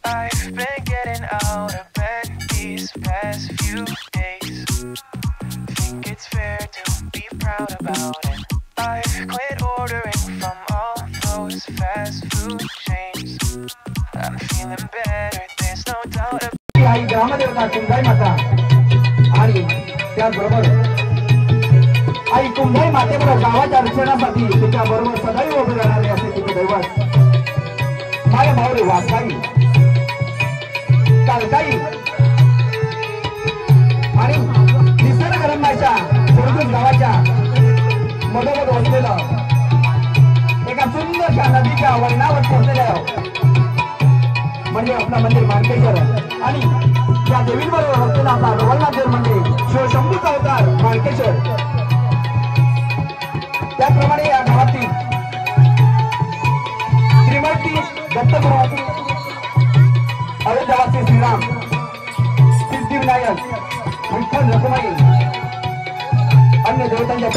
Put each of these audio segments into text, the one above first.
I've been getting out of bed these past few days. Think it's fair to be proud about it. I've quit ordering from all those fast food chains. I'm feeling better, there's no doubt about it. आई ग्रामदेवता कुंभाई माता आणि त्याचबरोबर आई कुंभाई मातेबरोबर गावाच्या रक्षणासाठी तिच्याबरोबर सदैव उभे राहणारे असे तिचे दैवत माय माऊली वासाई कालकाई आणि निसर्गरम्याच्या सुरगुज गावाच्या मधोमध वसलेलं एका सुंदरशा नदीच्या वळणावर पोहोचलेलं म्हणजे आपला मंदिर मार्केश्वर आणि या देवींबरोबर असलेला आपला रवळनाथ देव म्हणजे शिवशंभूचा अवतार मार्केश्वर. त्याप्रमाणे या गावातील श्रीमती दत्तगुरू अयोध्यावासी श्रीराम सिद्धिविनायक विठ्ठल रखुमाई अन्य देवतांच्या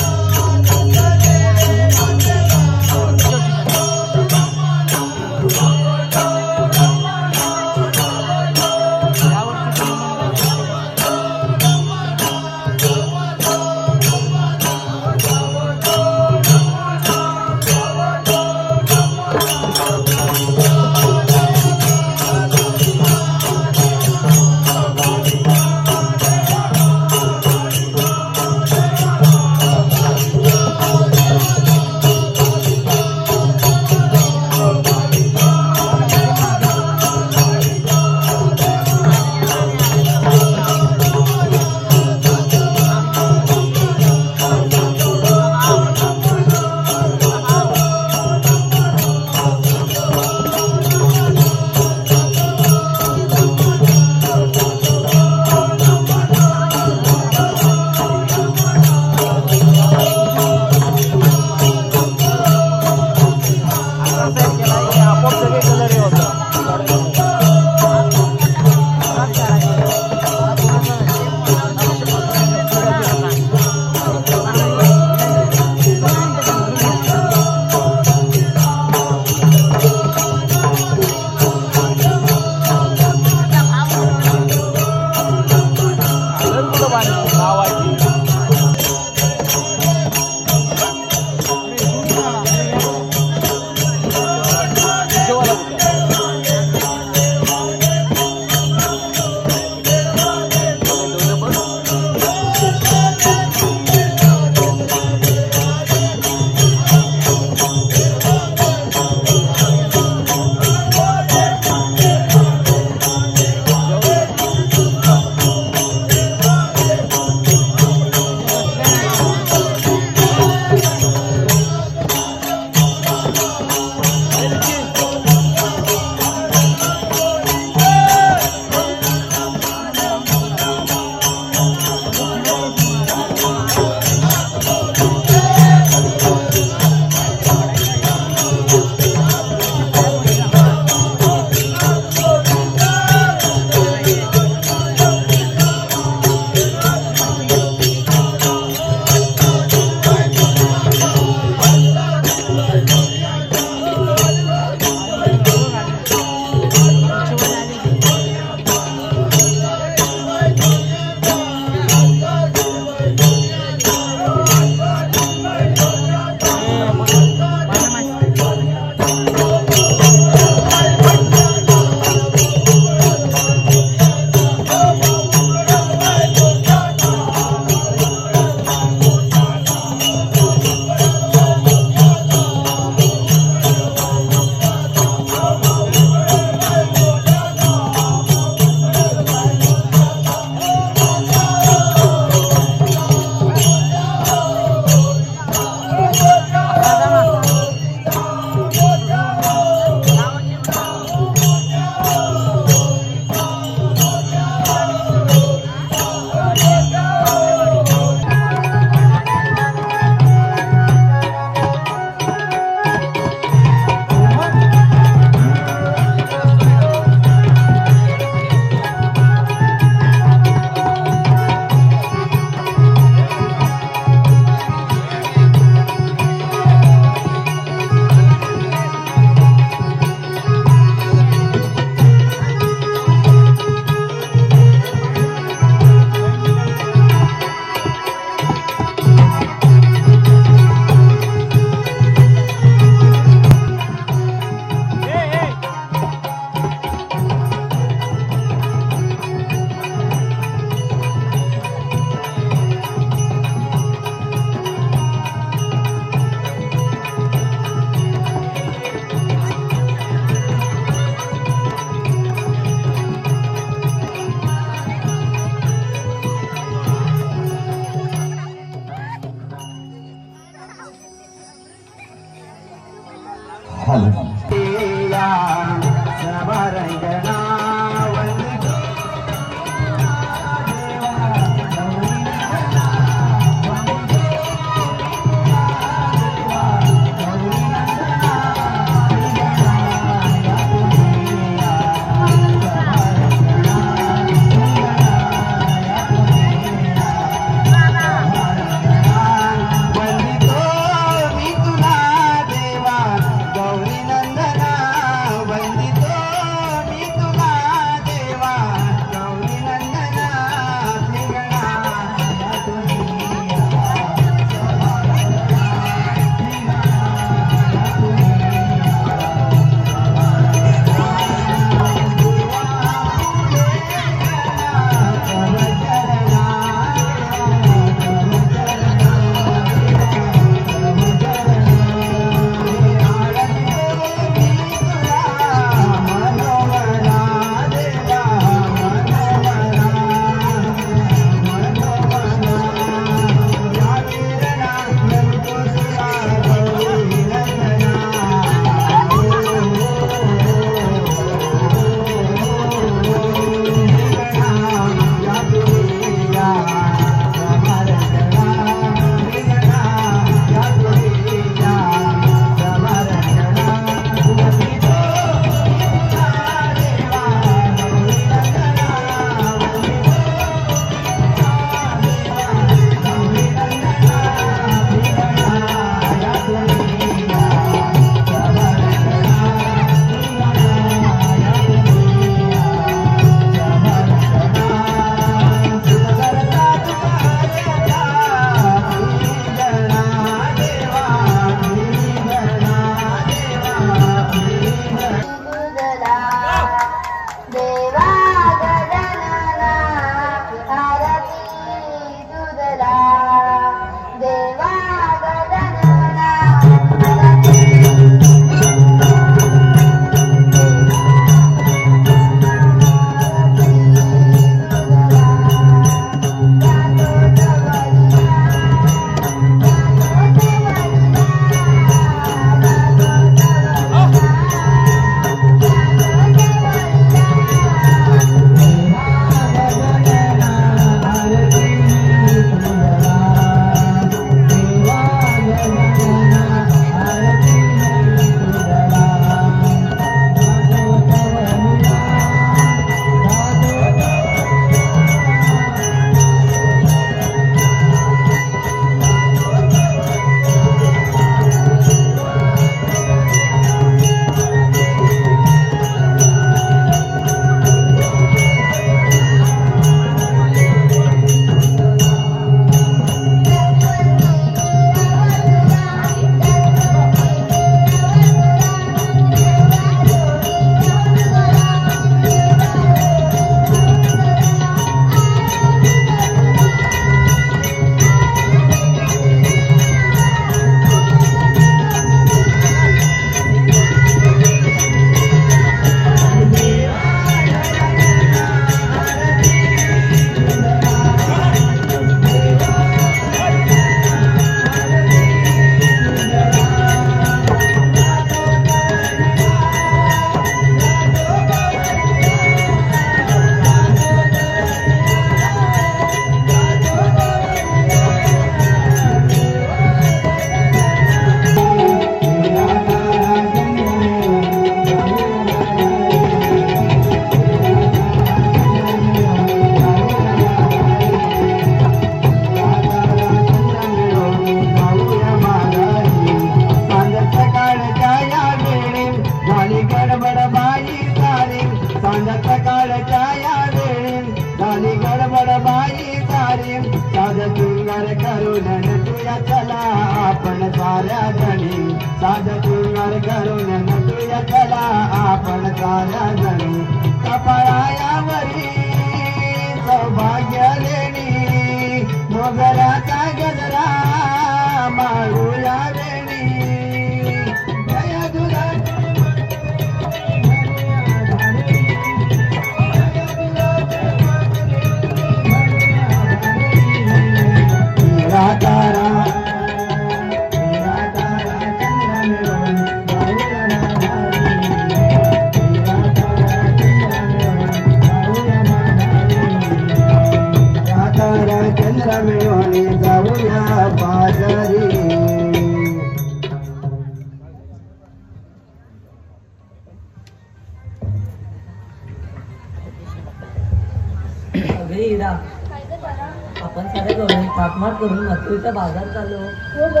हाकमार करून मथुरेचा बाजार चालू. हो ग.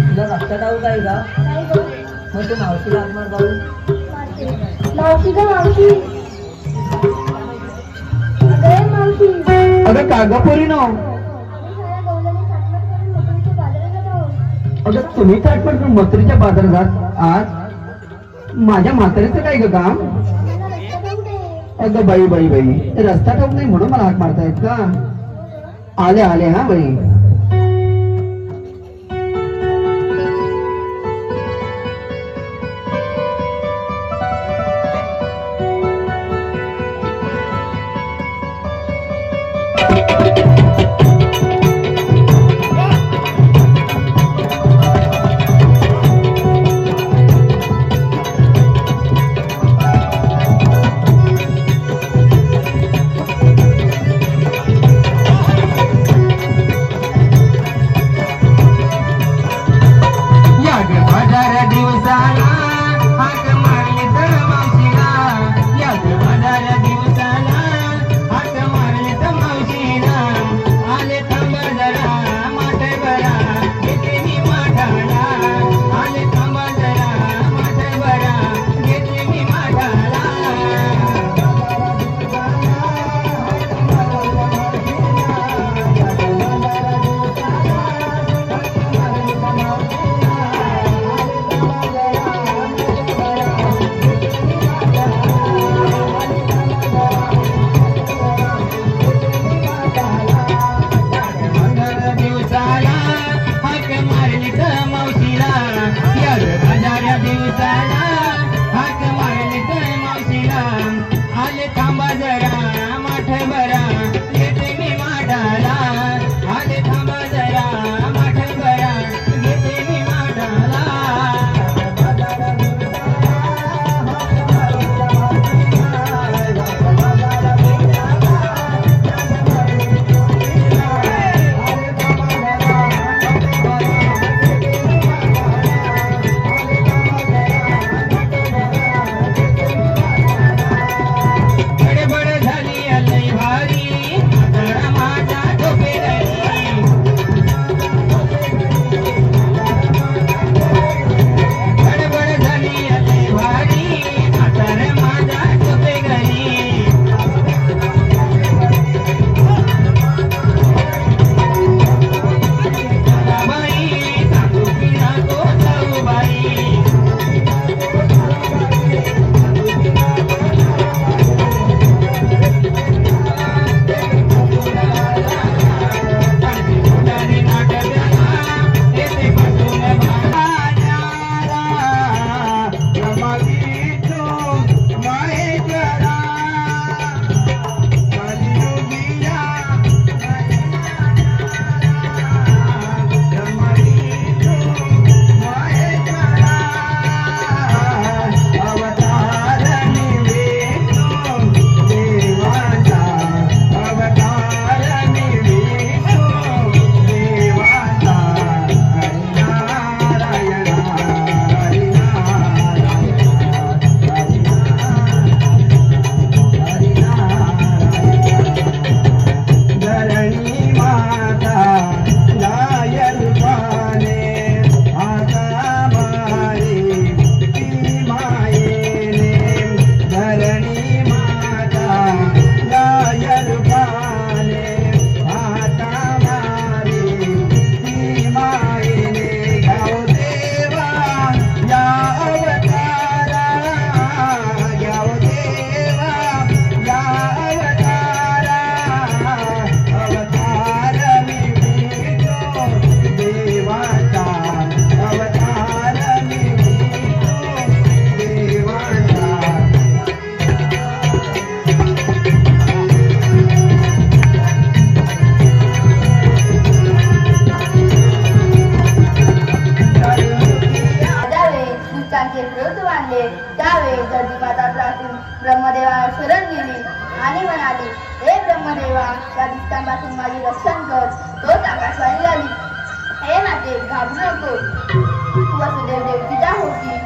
तुला रस्ता ठाऊक आहे का? नाही ग. मग तू मावशीला हाकमार जाऊ. मावशी ग मावशी. अगं मावशी. अगं कागपोरी नो. अगं तुम्ही ताटपट करून मथुरेच्या बाजारात आज माझ्या म्हातारीचं काय ग काम? अगं बाई बाई बाई रस्ता ठाऊक नाही म्हणून मला हाक मारतायत का? आले आले हा बाई. ब्रह्मदेवाला शरण गेली आणि म्हणाली, हे ब्रह्मदेवा, या दुष्टांपासून माझे रक्षण कर. तोच आकाशवाणी आली, हे माते घाबरू नको, तू वसुदेव देवकीचा होती.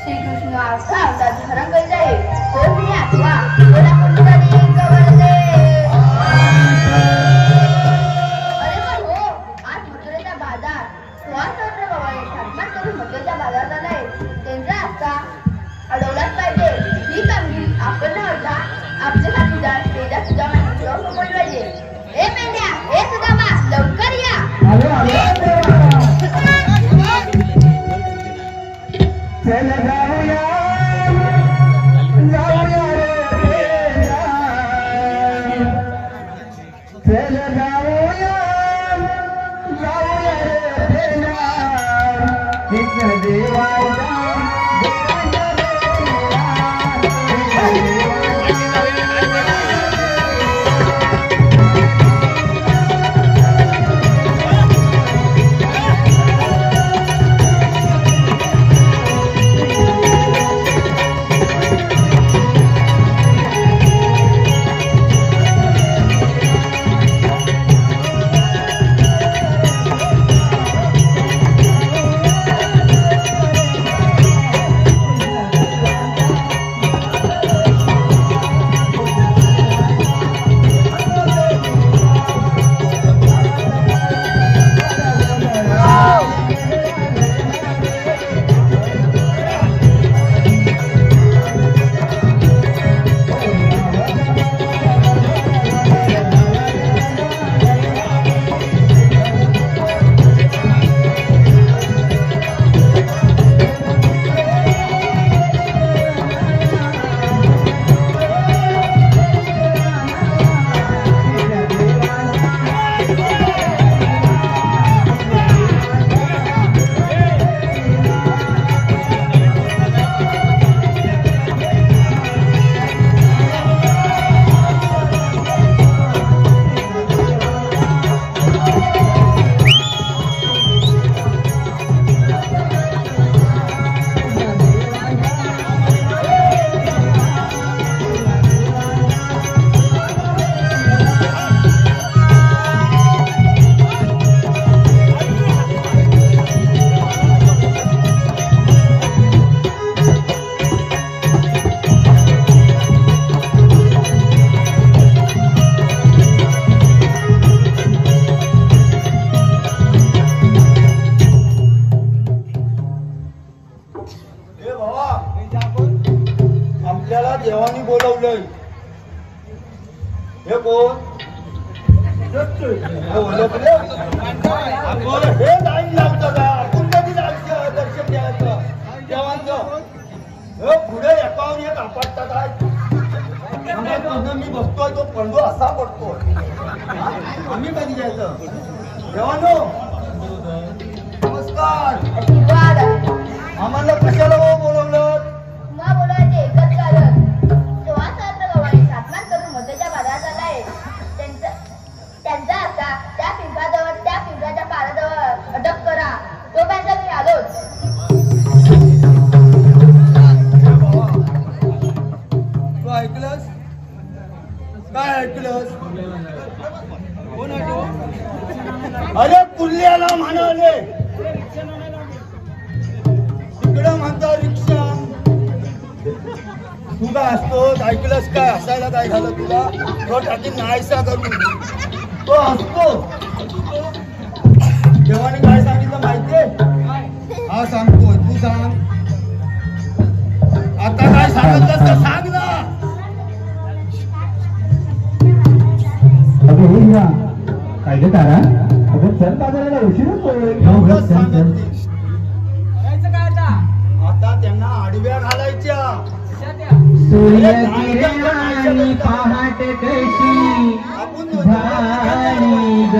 श्रीकृष्ण अवतार धारण करीत आहे, तोच मी आठवा. बोला कुंडली कवळते. आलंय. हे कोण? ओळखलं? हे लाईन लावतं का? आपण कधी जायचं दर्शन घ्यायचं देवांचं? पुढे एकावर एक आपटतात आहे. मी बघतोय तो पंडू असा पडतोय. आम्ही कधी जायचं? देवानो नमस्कार. आम्हाला कशाला बोलवलं? मग बोलायचे एकच कारण तेव्हा सार्थ गवाई सातमान करून मोत्याच्या बाजारात आलाय. त्यांचा आता त्या पिंपळाजवळ त्या पिंपळाच्या पाराजवळ अटक करा. तोपर्यंत मी आलोच. तू ऐकलंस? काय ऐकलंस? अरे कुर्ल्याला म्हणाले तिकडं म्हणता रिक्षा. तू काय असतोस? ऐकलंस काय? हसायला काय झालं तुला? तो टाकी नाहीसा करून तो असतो. देवाने काय सांगितलं माहितीये? हा सांगतोय. तू सांग आता काय सांगितलंस तर सांग ना. अगं हे ना काय ग तारा? अगं चल बाजाराला उशीर एवढंच सांगत आता त्यांना आडव्या घालायच्या. सूर्यकिरणांनी पहाट कशी झाली ग.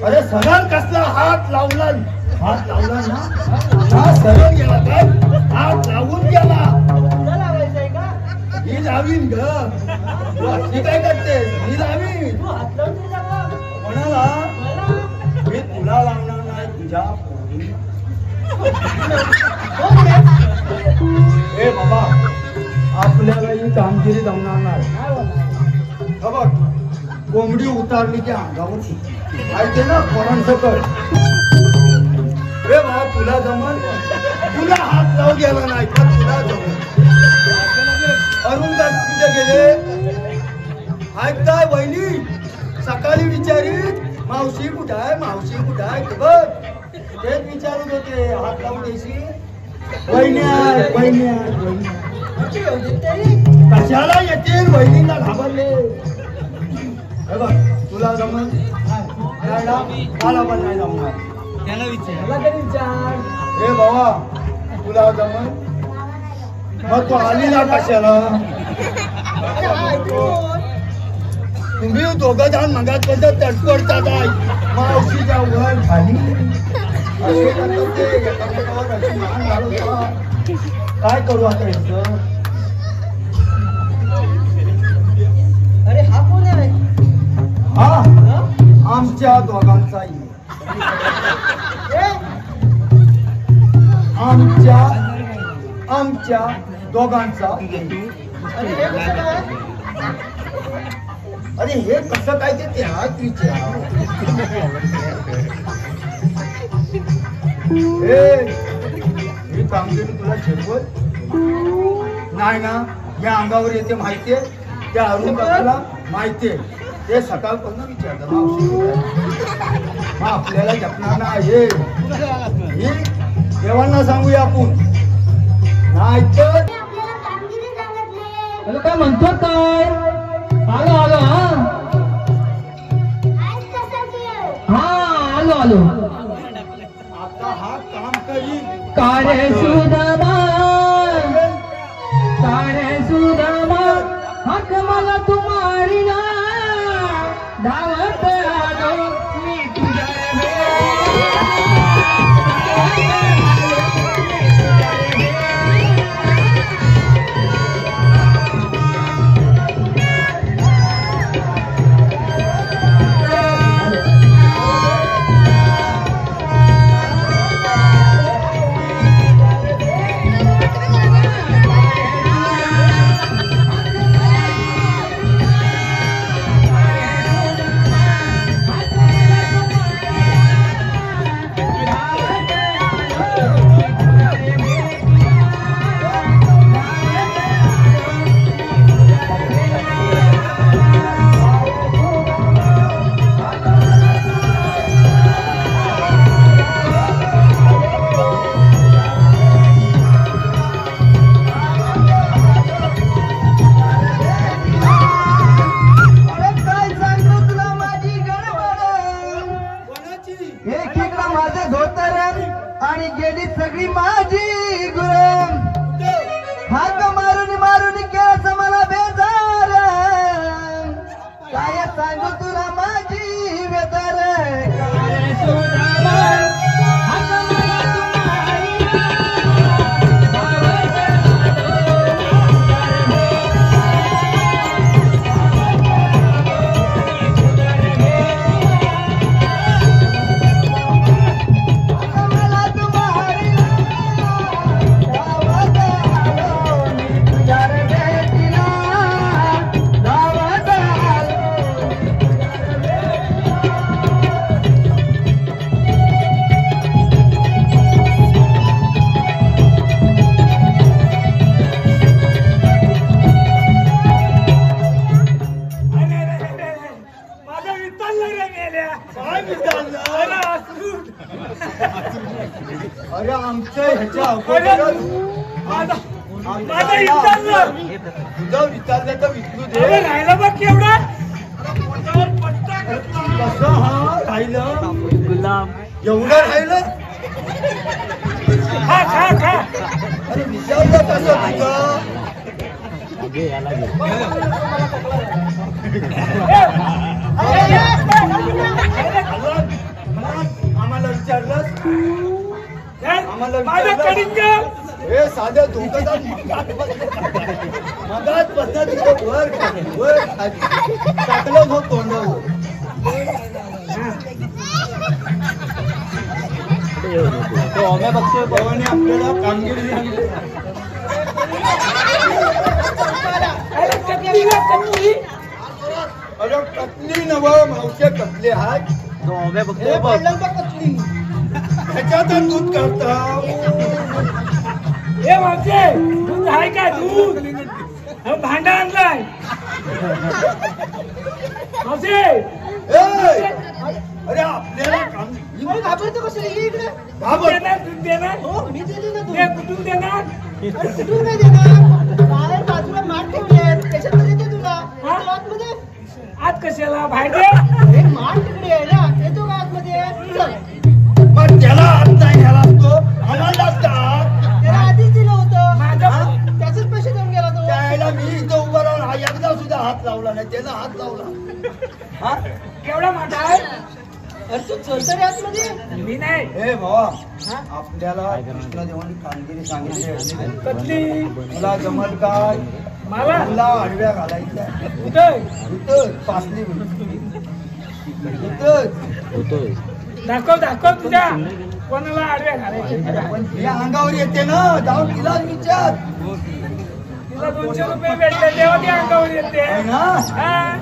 अरे सरळ कसला हात लावला ना हा सरळ गेला काय हात लावून गेला मी लावीन ग मी काय करते मी लावीन कोणाला मी तुला लावणार नाही तुझ्या ए बाबा आपल्याला ही कामगिरी जमणार नाही बघ कोंबडी उतारली की अंगावर ऐकते ना कोणाचं कर रे बाबा तुला जमल तुला हात लावून गेला नाही का तुला जमल अरुण दास कुठे गेले ऐकताय वहिनी सकाळी विचारित मावशी कुठं आहे बघ तेच विचारत होते हात लावून द्यायची वहिन्या कशाला येतील वहिनीला घाबरले बघ तुला जमल मला पण नाही जमणार त्याला विचार हे बाबा तुला जमल मग तू आली ना कशाला तुम्ही दोघं जण मगातपर्यंत तडपडतात आहे मावशीच्या वर खाली असे करतात ते एकामेकावर अशी मान घालवतात. काय करू आता याचं? अरे हा कोण आहे? हा आमच्या दोघांचा आमच्या दोघांचा. अरे हे कसं काय ते त्या तिच्या ही कामगिरी तुला झेपवत नाही ना? या अंगावर येते माहितीये, त्या अरुण काकाला माहितीये. ते सकाळपासून विचारलं मावशी मग आपल्याला जपणार नाही. देवांना सांगूया आपण नाही तर काय म्हणतो काय? आलो आलो. हा आलो आलो. आता हा काम करी कार्य सुदामा हक मला तुम्हारी ना धावत आलो मी तुझ्या आणि गेली सगळी माझी गुरं. हाक मारून मारून केस मला बेजार. काय सांगू तुला माझी वेदर. अरे आमच्या ह्याच्या अगोदरच तुझं विचारलं तर विचारू दे. राहिला बघ केवढा कसं हा राहिलं एवढं राहिलं. अरे विचारलं कसं तुझं आम्हाला विचारलं हे साध्या धोकादार मगाच बसल्या तिथे वर खाली टाकलं हो तोंडावर. बघतोय पवाने आपल्याला कामगिरी सांगितली. अरे कतली नव मावशे कतले हात ह्याच्यातच दूध काढता. हे मावशे दूध आहे का? दूध भांडा आणलाय मावशे. अरे आपल्याला घाबरतो कसं इकडे. दूध देणार मी दिली ना ते कुठून देणार? कुठून नाही देणार. बाहेर बाजूला माठ ठेवले त्याच्यामध्ये देते तुला. आतमध्ये आत कशाला? बाहेर दे. माठ तिकडे आहे ना. येतो का आतमध्ये? पण त्याला हात नाही घ्यायला असतो आम्हाला असतात. त्याला आधीच दिलं होतं. माझं त्याचेच पैसे देऊन गेला तो. त्याला मी इथं उभं राहून एकदा सुद्धा हात लावला नाही. त्याला हात लावला. हा केवढा मोठा आहे अरे तू चलतो रे आतमध्ये मी नाही ए भावा हा? आपल्याला कृष्णदेवानी कामगिरी सांगितली कसली तुला जमल काय मला तुला आडव्या घालायच्या कुठं इथं पासली इथं दाखव दाखव तुझ्या कोणाला आडव्या घालायचे पण तिला अंगावर येते ना जाऊन तिलाच विचार तिला 200 रुपये भेटले तेव्हा ती अंगावर येते आहे ना हा?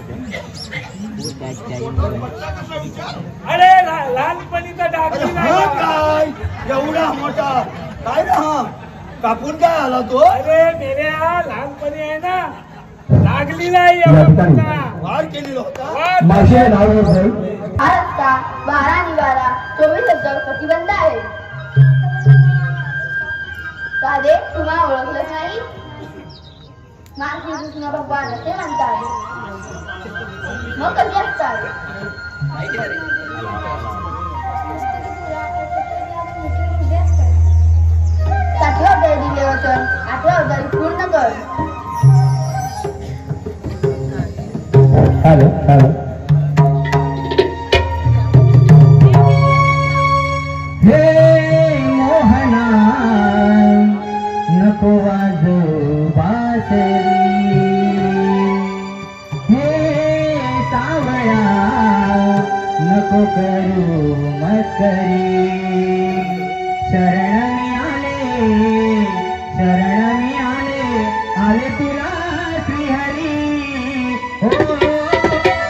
अरे लहानपणीचा अरे डाकली हा नाही काय एवढा मोठा काय रे हा कापून काय आला तो अरे मेल्या लहानपणी आहे ना लागलेला आहे एवढा मोठा. वार केलेला होता वा, माझे नाव आहे हा रस्ता 12/12/24 प्रतिबंध आहे साधे तुम्हाला ओळखलं नाही माँ श्री कृष्ण भगवान असे म्हणतात मग कधी असतात सातव्या अध्याय दिले वचन 8व्या अध्याय पूर्ण कर हॅलो हॅलो हे मोहना नको वाजो बासरी हे सावळा नको करू मस्करी शरण मी आले तुला श्रीहरी हो शरण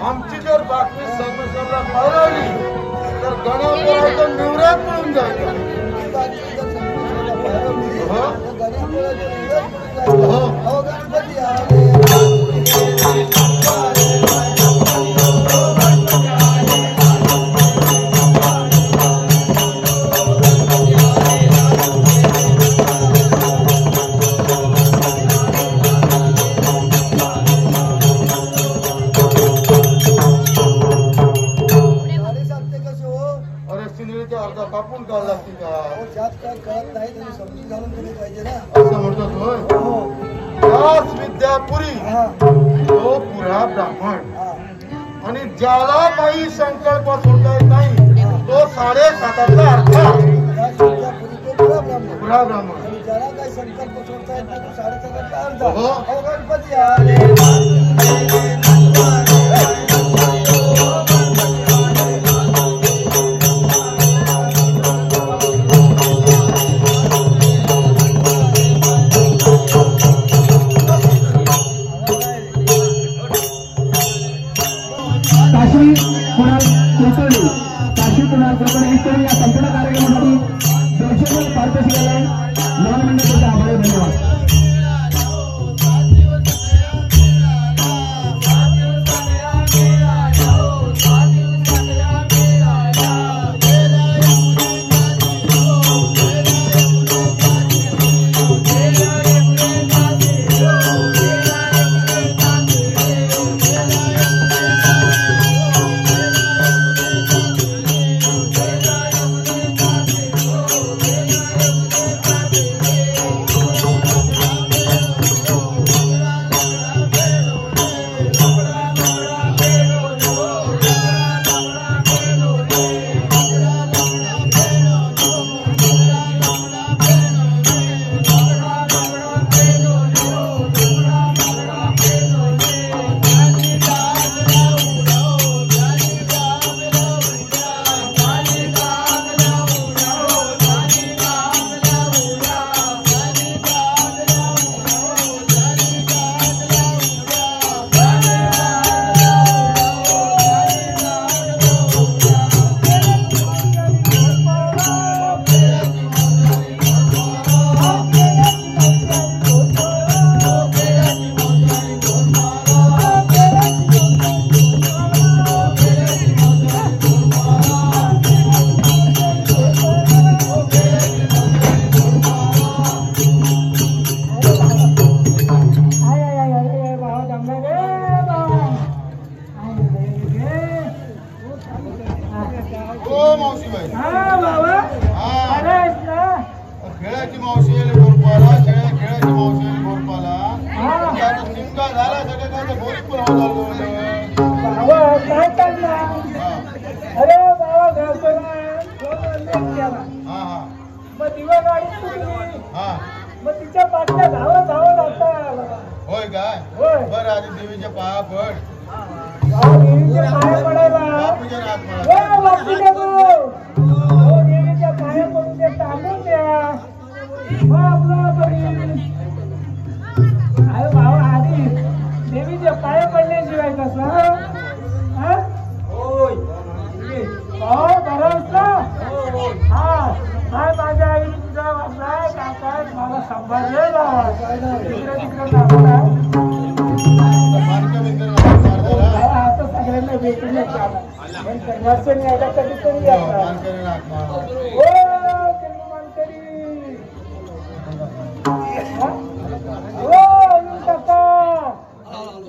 आमची जर बातमी समजला कळवली तर गणापुराचं निवृत्त मिळून जायचं. गणपती आले कापून काढ लागते का? ज्यात काय कळत नाही त्यांनी समजून घालून दिली पाहिजे ना असं म्हणतात. होय याच विद्यापुरी तो पुरा ब्राह्मण आणि ज्याला काही संकल्प सोडता येत नाही तो 7.5 अर्थ पुरा ब्राह्मण आणि ज्याला काही संकल्प सोडता येत नाही तो 7.5 अर्थ. गणपती आले या संपूर्ण कार्यक्रमासाठी दर्शक पारदर्शी केलाय. महामंडळाचे आभारी. धन्यवाद.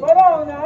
बरं हो ना.